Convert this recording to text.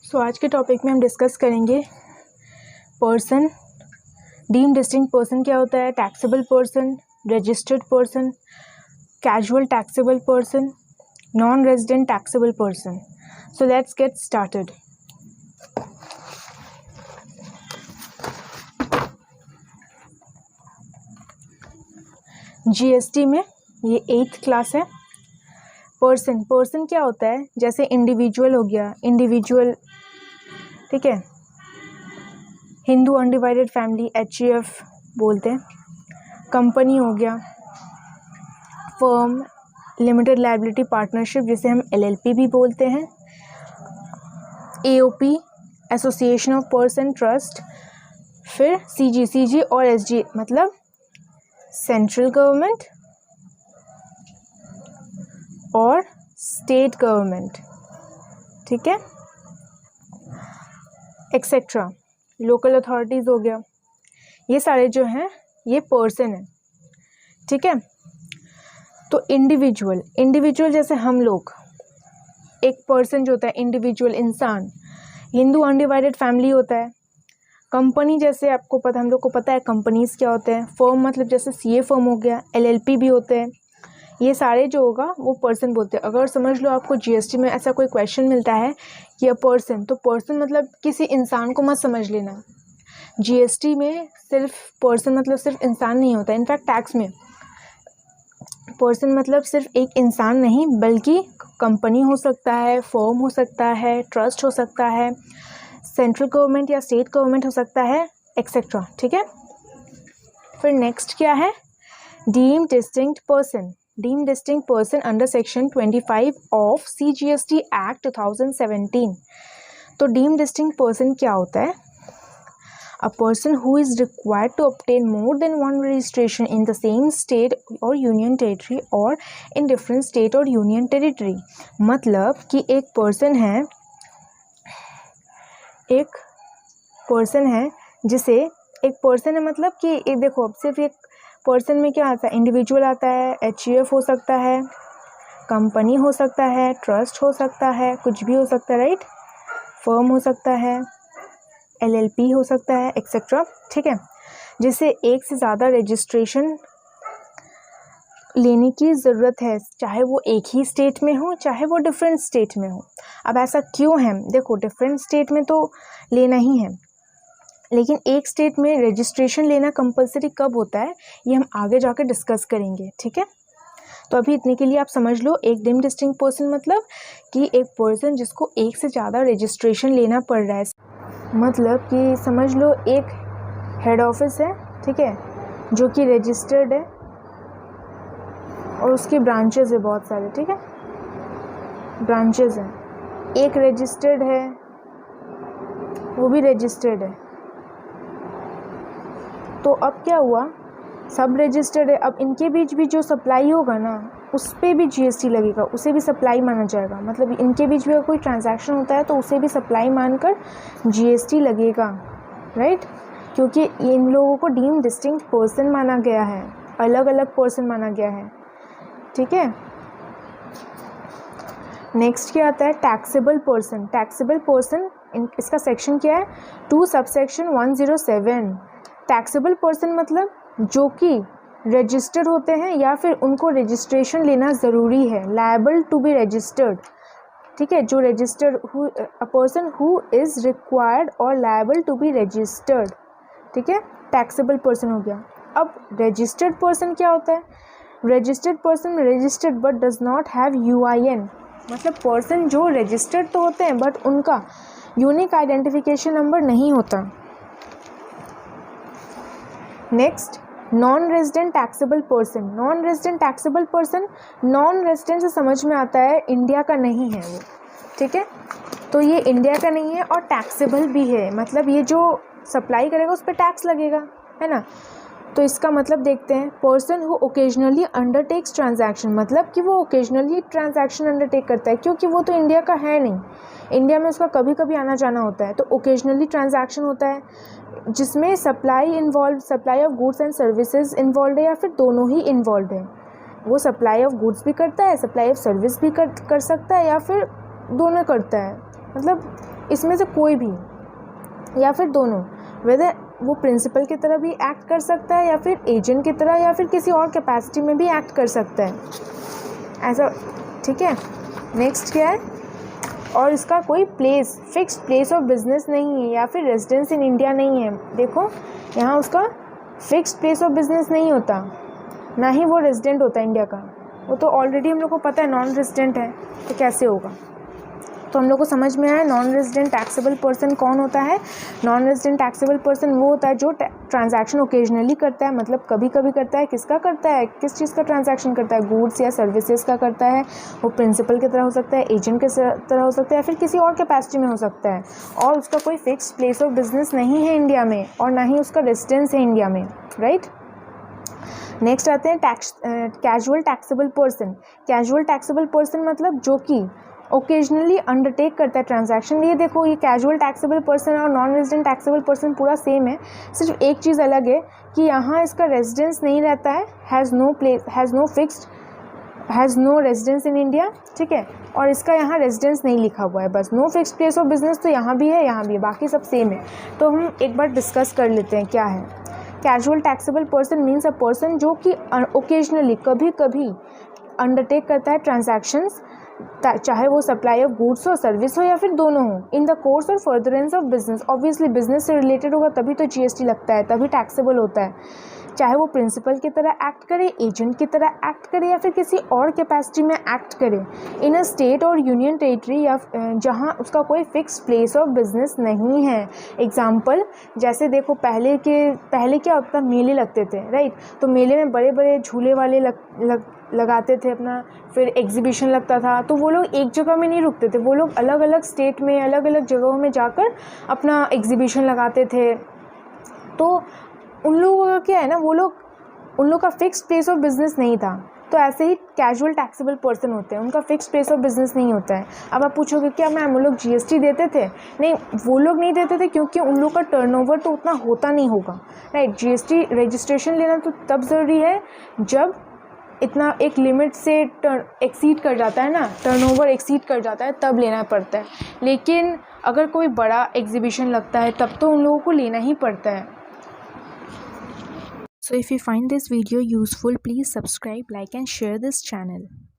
सो आज के टॉपिक में हम डिस्कस करेंगे पर्सन, डीम्ड डिस्टिंक्ट पर्सन क्या होता है, taxable person, registered person, casual taxable person, non resident taxable person. So let's get started. GST में ये 8th क्लास है. पर्सन, पर्सन क्या होता है, जैसे इंडिविजुअल हो गया, इंडिविजुअल, ठीक है, हिंदू अनडिवाइडेड फैमिली HUF बोलते हैं. कंपनी हो गया, फर्म, लिमिटेड लायबिलिटी पार्टनरशिप जिसे हम LLP भी बोलते हैं. AOP, association of person trust. फिर CG और SG मतलब सेंट्रल गवर्नमेंट और स्टेट गवर्नमेंट, ठीक है, एक्सेट्रा, लोकल अथॉरिटीज़ हो गया. ये सारे जो हैं ये पर्सन है, ठीक है. तो इंडिविजुअल, इंडिविजुअल जैसे हम लोग, एक पर्सन जो होता है इंडिविजुअल इंसान. हिंदू अनडिवाइडेड फैमिली होता है. कंपनी जैसे आपको पता, हम लोग को पता है कंपनीज क्या होते हैं. फर्म मतलब जैसे CA फर्म हो गया, LLP भी होते हैं. ये सारे जो होगा वो पर्सन बोलते हैं. अगर समझ लो आपको GST में ऐसा कोई क्वेश्चन मिलता है कि अ पर्सन, तो पर्सन मतलब किसी इंसान को मत समझ लेना. GST में सिर्फ पर्सन मतलब सिर्फ इंसान नहीं होता. इनफैक्ट टैक्स में पर्सन मतलब सिर्फ एक इंसान नहीं, बल्कि कंपनी हो सकता है, फर्म हो सकता है, ट्रस्ट हो सकता है, सेंट्रल गवर्नमेंट या स्टेट गवर्नमेंट हो सकता है, एक्सेट्रा, ठीक है. फिर नेक्स्ट क्या है, deemed distinct person. Deemed distinct person under section 25 of CGST act 2017. तो डीम्ड डिस्टिंक्ट पर्सन क्या होता है, a person who is required to obtain more than one registration in the same state or union territory or in different state or union territory. मतलब कि एक person है जिसे, एक पर्सन है मतलब कि एक, देखो अब सिर्फ एक पर्सन में क्या आता है, इंडिविजुअल आता है, HUF हो सकता है, कंपनी हो सकता है, ट्रस्ट हो सकता है, कुछ भी हो सकता है, राइट, फर्म हो सकता है, LLP हो सकता है, एक्सेट्रा, ठीक है, जिसे एक से ज़्यादा रजिस्ट्रेशन लेने की ज़रूरत है, चाहे वो एक ही स्टेट में हो, चाहे वो डिफरेंट स्टेट में हो. अब ऐसा क्यों है, देखो डिफरेंट स्टेट में तो लेना ही है, लेकिन एक स्टेट में रजिस्ट्रेशन लेना कंपलसरी कब होता है ये हम आगे जाकर डिस्कस करेंगे, ठीक है. तो अभी इतने के लिए आप समझ लो, एक डीम्ड डिस्टिंक्ट पर्सन मतलब कि एक पर्सन जिसको एक से ज़्यादा रजिस्ट्रेशन लेना पड़ रहा है. मतलब कि समझ लो एक हेड ऑफिस है, ठीक है, जो कि रजिस्टर्ड है और उसके ब्रांचेस है बहुत सारे, ठीक है, ब्रांचेस हैं. एक रजिस्टर्ड है, वो भी रजिस्टर्ड है. तो अब क्या हुआ, सब रजिस्टर्ड है. अब इनके बीच भी जो सप्लाई होगा ना, उस पर भी GST लगेगा, उसे भी सप्लाई माना जाएगा. मतलब इनके बीच भी अगर कोई ट्रांजैक्शन होता है तो उसे भी सप्लाई मानकर GST लगेगा, राइट, क्योंकि इन लोगों को डीम्ड डिस्टिंक्ट पर्सन माना गया है, अलग अलग पर्सन माना गया है, ठीक है. नेक्स्ट क्या आता है, टैक्सेबल पर्सन. टैक्सेबल पर्सन, इसका सेक्शन क्या है, 2 सबसेक्शन 107. टैक्सेबल पर्सन मतलब जो कि रजिस्टर्ड होते हैं या फिर उनको रजिस्ट्रेशन लेना ज़रूरी है, लायबल टू बी रजिस्टर्ड, ठीक है, जो registered, a person who is required और लायबल टू बी रजिस्टर्ड, ठीक है, टैक्सेबल पर्सन हो गया. अब रजिस्टर्ड पर्सन क्या होता है, registered person registered but does not have UIN. मतलब पर्सन जो रजिस्टर्ड तो होते हैं बट उनका यूनिक आइडेंटिफिकेशन नंबर नहीं होता. Next, non resident taxable person. Non resident taxable person, non resident से समझ में आता है इंडिया का नहीं है वो, ठीक है. तो ये इंडिया का नहीं है और टैक्सेबल भी है, मतलब ये जो सप्लाई करेगा उस पर टैक्स लगेगा, है ना. तो इसका मतलब देखते हैं, person who occasionally undertakes transaction, मतलब कि वो ओकेजनली ट्रांजैक्शन अंडरटेक करता है, क्योंकि वो तो इंडिया का है नहीं, इंडिया में उसका कभी कभी आना जाना होता है. तो ओकेजनली ट्रांजैक्शन होता है जिसमें supply of goods and services involve है या फिर दोनों ही इन्वॉल्व है. वो सप्लाई ऑफ गुड्स भी करता है, सप्लाई ऑफ सर्विस भी कर सकता है या फिर दोनों करता है. मतलब इसमें से कोई भी या फिर दोनों, वेदर वो प्रिंसिपल की तरह भी एक्ट कर सकता है या फिर एजेंट की तरह या फिर किसी और कैपेसिटी में भी एक्ट कर सकता है ऐसा, ठीक है। नेक्स्ट क्या है, और इसका कोई place, fixed place of business नहीं है या फिर रेजिडेंस इन इंडिया नहीं है। देखो यहाँ उसका फिक्स्ड प्लेस ऑफ बिजनेस नहीं होता, ना ही वो रेजिडेंट होता है इंडिया का, वो तो ऑलरेडी हम लोग को पता है नॉन रेजिडेंट है, तो कैसे होगा। तो हम लोग को समझ में आया नॉन रेजिडेंट टैक्सेबल पर्सन कौन होता है। नॉन रेजिडेंट टैक्सेबल पर्सन वो होता है जो ट्रांजैक्शन ओकेजनली करता है, मतलब कभी कभी करता है। किसका करता है, किस चीज़ का ट्रांजैक्शन करता है, गुड्स या सर्विसेज का करता है। वो प्रिंसिपल की तरह हो सकता है, एजेंट की तरह हो सकता है, या फिर किसी और कैपेसिटी में हो सकता है, और उसका कोई फिक्स्ड प्लेस ऑफ बिजनेस नहीं है इंडिया में, और ना ही उसका रेजिडेंस है इंडिया में, राइट। नेक्स्ट आते हैं casual taxable person. Casual taxable person मतलब जो कि ओकेजनली अंडरटेक करता है ट्रांजैक्शन। ये देखो, ये कैजुअल टैक्सेबल पर्सन और नॉन रेजिडेंट टैक्सेबल पर्सन पूरा सेम है, सिर्फ एक चीज़ अलग है कि यहाँ इसका रेजिडेंस नहीं रहता है, has no residence in India, ठीक है, और इसका यहाँ रेजिडेंस नहीं लिखा हुआ है, बस no fixed place of business तो यहाँ भी है, यहाँ भी है, बाकी सब सेम है। तो हम एक बार डिस्कस कर लेते हैं क्या है। Casual taxable person means a person जो कि ओकेजनली, कभी कभी अंडरटेक करता है ट्रांजैक्शंस, चाहे वो सप्लाई ऑफ गुड्स हो, सर्विस हो, या फिर दोनों हो, इन द कोर्स और furtherance of business. Obviously business से रिलेटेड होगा तभी तो जीएसटी लगता है, तभी टैक्सेबल होता है। चाहे वो प्रिंसिपल की तरह एक्ट करे, एजेंट की तरह एक्ट करे, या फिर किसी और कैपेसिटी में एक्ट करे इन अ स्टेट और यूनियन टेरिटरी, या जहाँ उसका कोई फिक्स प्लेस ऑफ बिजनेस नहीं है। एग्जाम्पल जैसे देखो, पहले क्या होता था, मेले लगते थे, राइट। तो मेले में बड़े बड़े झूले वाले लगाते थे अपना, फिर एग्जीबिशन लगता था, तो वो लोग एक जगह में नहीं रुकते थे, वो लोग अलग अलग स्टेट में, अलग अलग जगहों में जाकर अपना एग्जीबिशन लगाते थे। तो उन लोगों का क्या है ना, उन लोग का फिक्स्ड प्लेस ऑफ बिजनेस नहीं था। तो ऐसे ही कैजुअल टैक्सेबल पर्सन होते हैं, उनका फिक्स्ड प्लेस ऑफ बिजनेस नहीं होता है। अब आप पूछोगे क्या मैम वो लोग जीएसटी देते थे? नहीं, वो लोग नहीं देते थे क्योंकि उन लोग का टर्नओवर तो उतना होता नहीं होगा, राइट। जीएसटी रजिस्ट्रेशन लेना तो तब ज़रूरी है जब इतना एक लिमिट से एक्सीड कर जाता है ना, टर्नओवर एक्सीड कर जाता है, तब लेना पड़ता है। लेकिन अगर कोई बड़ा एग्जीबिशन लगता है तब तो उन लोगों को लेना ही पड़ता है। So if you find this video useful, please subscribe, like and share this channel.